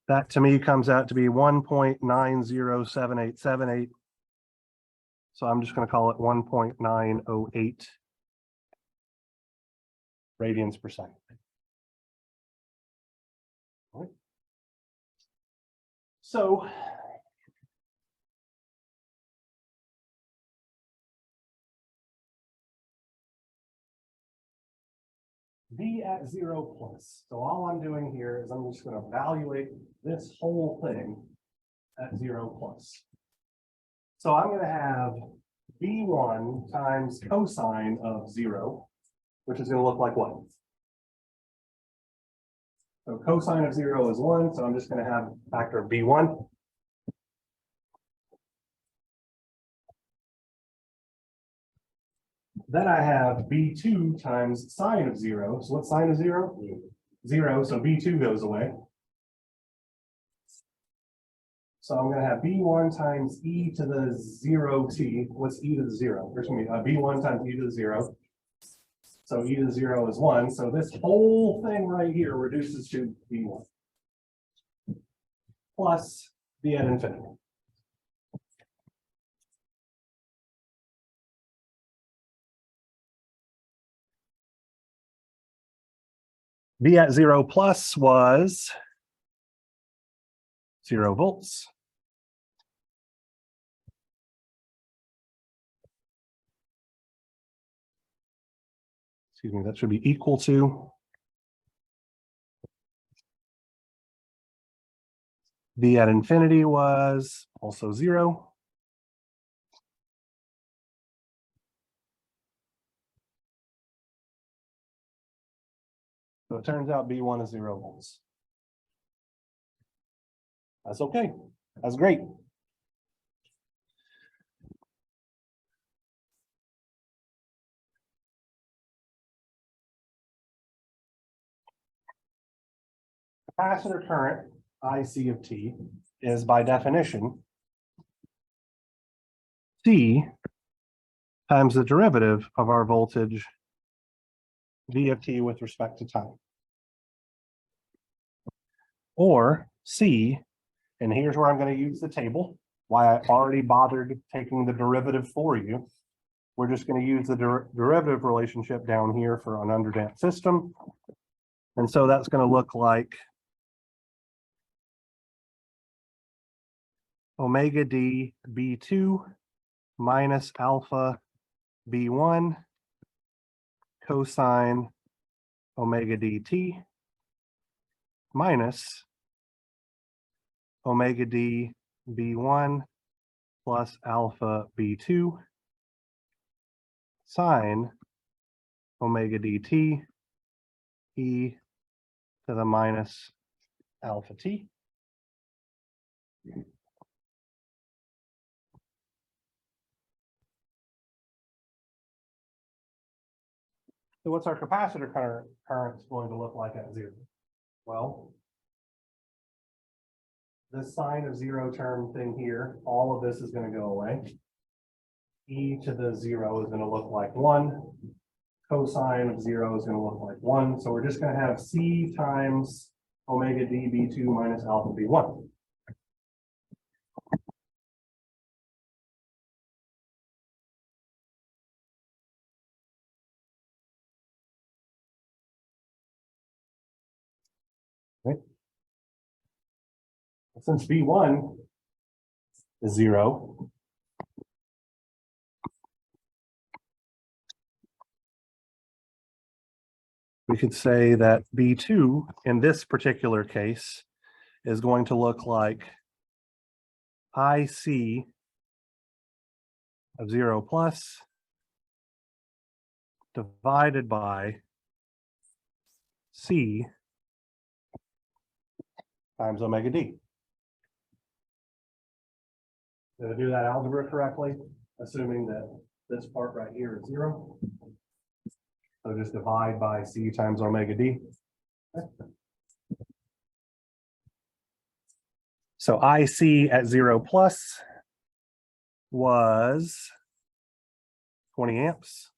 That to me comes out to be 1.907878. So I'm just going to call it 1.908 radians per second. All right. So V at 0 plus. So all I'm doing here is I'm just going to evaluate this whole thing at 0 plus. So I'm going to have B1 times cosine of 0, which is going to look like what? So cosine of 0 is 1, so I'm just going to have factor of B1. Then I have B2 times sine of 0. So what's sine of 0? 0, so B2 goes away. So I'm going to have B1 times e to the 0t. What's e to the 0? There's going to be B1 times e to the 0. So e to the 0 is 1. So this whole thing right here reduces to B1 plus b at infinity. B at 0 plus was 0 volts. Excuse me, that should be equal to B at infinity was also 0. So it turns out B1 is 0 volts. That's okay. That's great. Capacitor current, IC of t, is by definition C times the derivative of our voltage V of t with respect to time. Or C, and here's where I'm going to use the table, why I already bothered taking the derivative for you. We're just going to use the derivative relationship down here for an underdamped system. And so that's going to look like omega d B2 minus alpha B1 cosine omega dt minus omega d B1 plus alpha B2 sine omega dt e to the minus alpha t. So what's our capacitor current going to look like at 0? Well, this sine of 0 term thing here, all of this is going to go away. E to the 0 is going to look like 1. Cosine of 0 is going to look like 1. So we're just going to have C times omega d B2 minus alpha B1. Right. Since B1 is 0, we could say that B2 in this particular case is going to look like IC of 0 plus divided by C times omega d. Did I do that algebra correctly? Assuming that this part right here is 0. So just divide by C times omega d. Okay. So IC at 0 plus was 20 amps.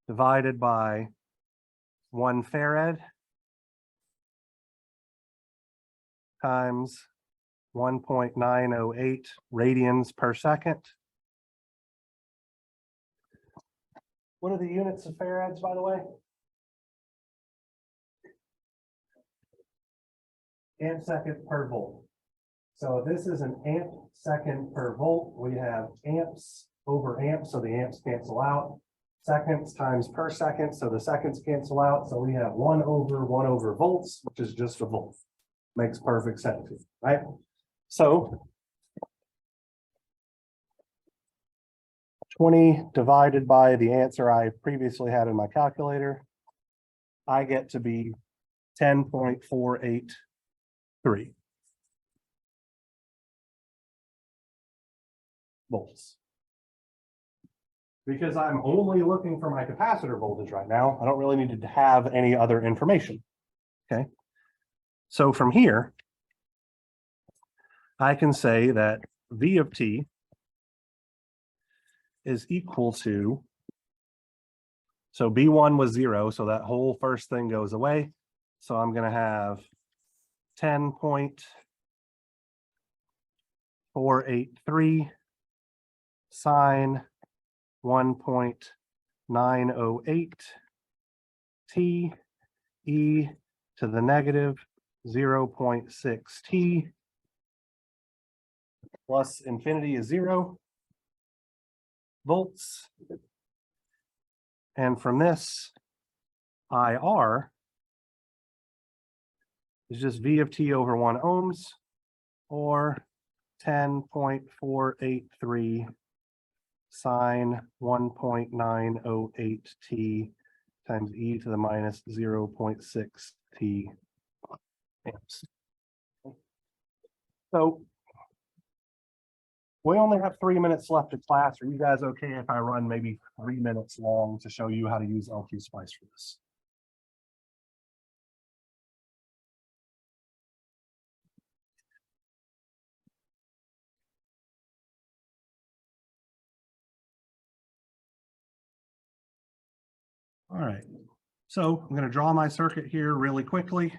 Divided by 1 farad times 1.908 radians per second. What are the units of farads, by the way? Amp second per volt. So this is an amp second per volt. We have amps over amps, so the amps cancel out. Seconds times per second, so the seconds cancel out. So we have 1 over volts, which is just a volt. Makes perfect sense, right? So 20 divided by the answer I previously had in my calculator, I get to be 10.483 volts. Because I'm only looking for my capacitor voltage right now, I don't really need to have any other information. Okay. So from here, I can say that V of t is equal to, so B1 was 0, so that whole first thing goes away. So I'm going to have 10.483 sine 1.908 t e to the negative 0.6 t plus infinity is 0 volts. And from this, IR is just V of t over 1 ohms, or 10.483 sine 1.908 t times e to the minus 0.6 t amps. So we only have 3 minutes left of class. Are you guys okay if I run maybe 3 minutes long to show you how to use LQ Spice for this? All right, so I'm going to draw my circuit here really quickly.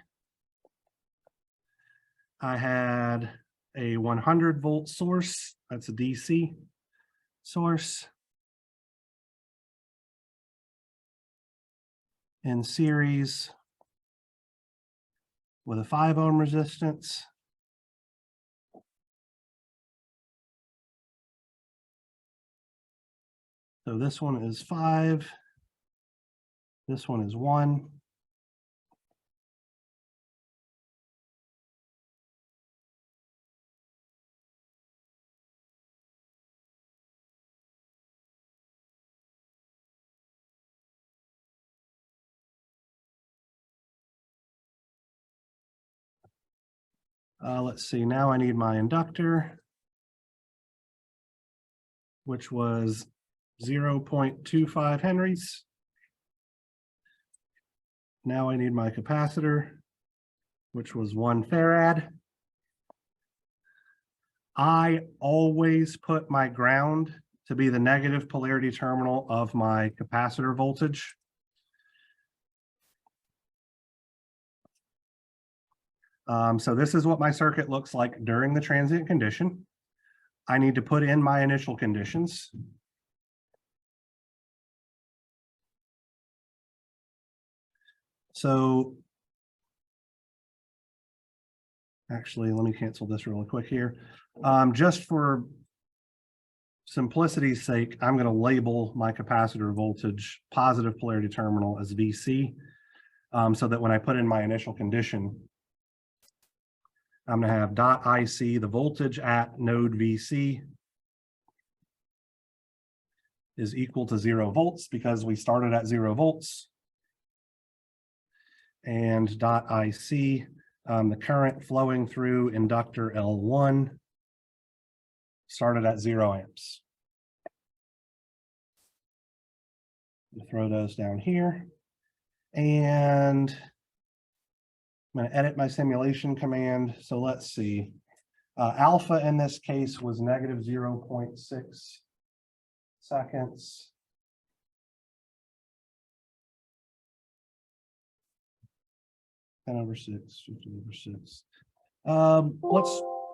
I had a 100 volt source, that's a DC source, in series with a 5 ohm resistance. So this one is 5, this one is 1. Let's see, now I need my inductor, which was 0.25 Henrys. Now I need my capacitor, which was 1 farad. I always put my ground to be the negative polarity terminal of my capacitor voltage. So this is what my circuit looks like during the transient condition. I need to put in my initial conditions. So actually, let me cancel this really quick here. Just for simplicity's sake, I'm going to label my capacitor voltage positive polarity terminal as VC, so that when I put in my initial condition, I'm going to have dot IC, the voltage at node VC is equal to 0 volts because we started at 0 volts. And dot IC, the current flowing through inductor L1 started at 0 amps. We'll throw those down here. And I'm going to edit my simulation command. So let's see. Alpha in this case was negative 0.6 seconds. Ten over 6, 50 over 6.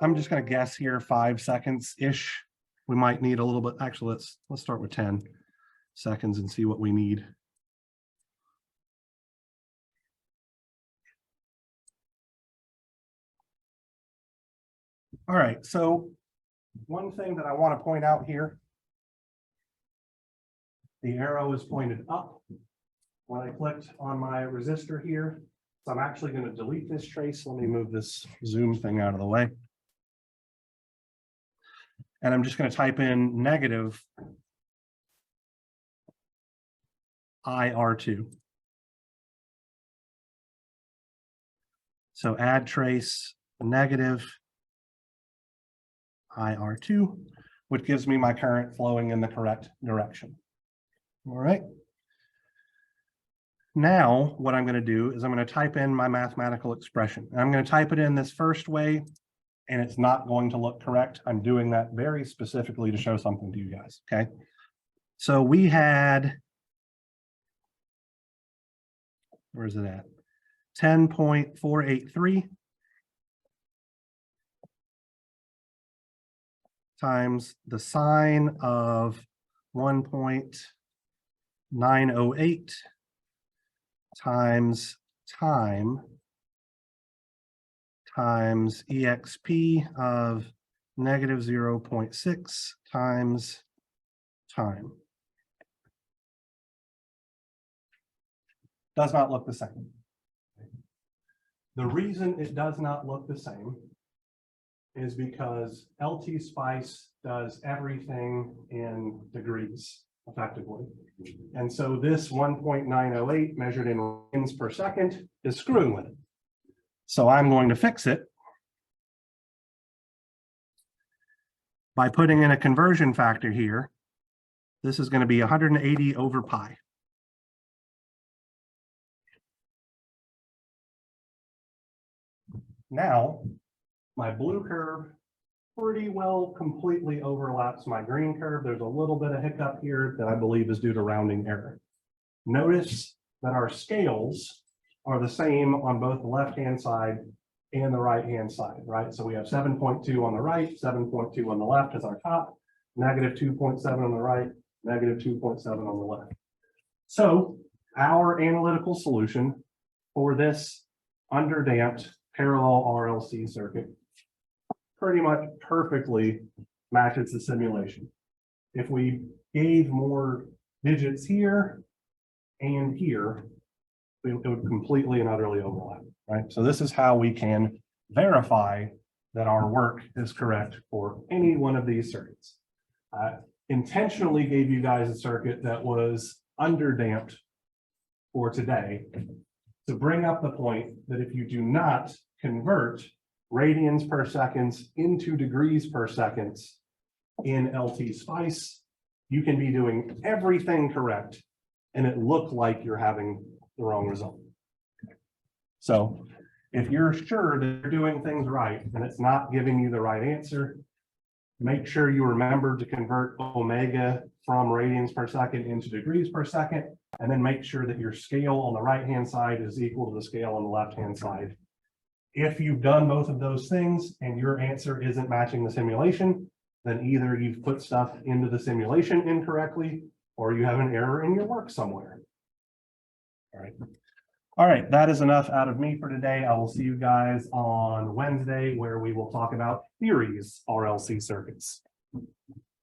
I'm just going to guess here 5 seconds-ish. We might need a little bit. Actually, let's start with 10 seconds and see what we need. All right, so one thing that I want to point out here, the arrow is pointed up. When I clicked on my resistor here, so I'm actually going to delete this trace. Let me move this zoom thing out of the way. And I'm just going to type in negative IR2. So add trace negative IR2, which gives me my current flowing in the correct direction. All right. Now, what I'm going to do is I'm going to type in my mathematical expression. And I'm going to type it in this first way, and it's not going to look correct. I'm doing that very specifically to show something to you guys, okay? So we had, where is it at? 10.483 times the sine of 1.908 times time times exp of negative 0.6 times time. Does not look the same. The reason it does not look the same is because LT Spice does everything in degrees effectively. And so this 1.908 measured in radians per second is screwing with it. So I'm going to fix it by putting in a conversion factor here. This is going to be 180 over pi. Now, my blue curve pretty well completely overlaps my green curve. There's a little bit of hiccup here that I believe is due to rounding error. Notice that our scales are the same on both the left-hand side and the right-hand side, right? So we have 7.2 on the right, 7.2 on the left as our top, negative 2.7 on the right, negative 2.7 on the left. So our analytical solution for this underdamped parallel RLC circuit pretty much perfectly matches the simulation. If we gave more digits here and here, it would completely and utterly overlap, right? So this is how we can verify that our work is correct for any one of these circuits. Intentionally gave you guys a circuit that was underdamped for today to bring up the point that if you do not convert radians per seconds into degrees per seconds in LT Spice, you can be doing everything correct and it look like you're having the wrong result. So if you're sure that you're doing things right and it's not giving you the right answer, make sure you remember to convert omega from radians per second into degrees per second, and then make sure that your scale on the right-hand side is equal to the scale on the left-hand side. If you've done both of those things and your answer isn't matching the simulation, then either you've put stuff into the simulation incorrectly or you have an error in your work somewhere. All right. All right, that is enough out of me for today. I will see you guys on Wednesday where we will talk about theories RLC circuits.